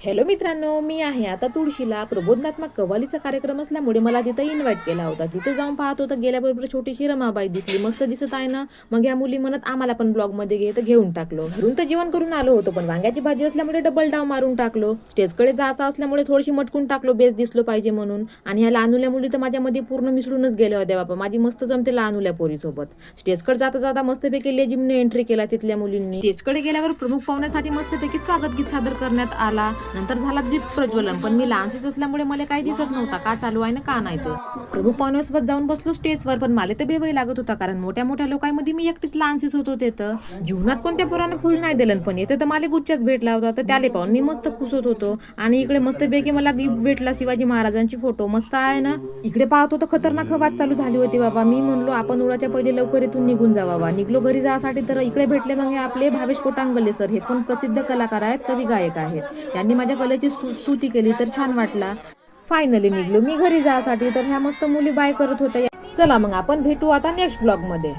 Hello मित्रांनो, मी आहे आता तुळशीला. प्रबोधनात्मक कव्वालीचा कार्यक्रम असल्यामुळे मला तिथं इन्व्हाइट केला होता. तिथे जाऊन पाहत होतं, गेल्याबरोबर छोटीशी रमाबाई दिसली. मस्त दिसत आहे ना. मग या मुली म्हणत आम्हाला पण ब्लॉग मध्ये घे, तर घेऊन टाकलो. घरून तर जेवण करून आलो होतो, पण वांग्याची भाजी असल्यामुळे डबल डाव मारून टाकलो. स्टेजकडे जायचं असल्यामुळे थोडीशी मटकून टाकलो, बेस दिसलो पाहिजे म्हणून. आणि ह्या लहानुल्या मुली तर माझ्यामध्ये पूर्ण मिसळूनच गेल्या होत्या बाबा. माझी मस्त जमते लहानुल्या पोरीसोबत. स्टेजकडे जाता जाता मस्तपैकी लेजिमने एंट्री केला तिथल्या मुलींनी. स्टेजकडे गेल्यावर प्रमुख पाहुण्यासाठी मस्तपैकी स्वागत गीत सादर करण्यात आला. नंतर झाला दीप प्रज्वलन, पण मी लहानशीच असल्यामुळे मला काही दिसत नव्हता का चालू आहे ना का नाही ते. प्रमुख पाहुण्यासोबत जाऊन बसलो स्टेजवर, पण मला तर बेवई लागत होता, कारण मोठ्या मोठ्या लोकांमध्ये मी एकटीच लहानशीच होतो. तर जीवनात कोणत्या पोरानं फुल नाही दिलं, पण येते तर मला गुच्छाच भेटला होता. तर त्याला पाहून मी मस्त खुश होत होतो. आणि इकडे मस्तपैकी मला गिफ्ट भेटला, शिवाजी महाराजांची फोटो. मस्त आहे ना. इकडे पाहत होतो खतरनाक आवाज चालू झाली होती बाबा. मी म्हणलो आपण उडाच्या पहिले लवकर इथून निघून जावा. निघलो घरी जासाठी, तर इकडे भेटले मग हे आपले भावेश कोटांगले सर. हे पण प्रसिद्ध कलाकार आहेत, कवी गायक आहेत. यांनी माझ्या कलेची स्तुती केली, तर छान वाटला. फायनली निघलो मी घरी जायसाठी, तर ह्या मस्त मुली बाय करत होत्या. चला मग आपण भेटू आता नेक्स्ट ब्लॉग मध्ये.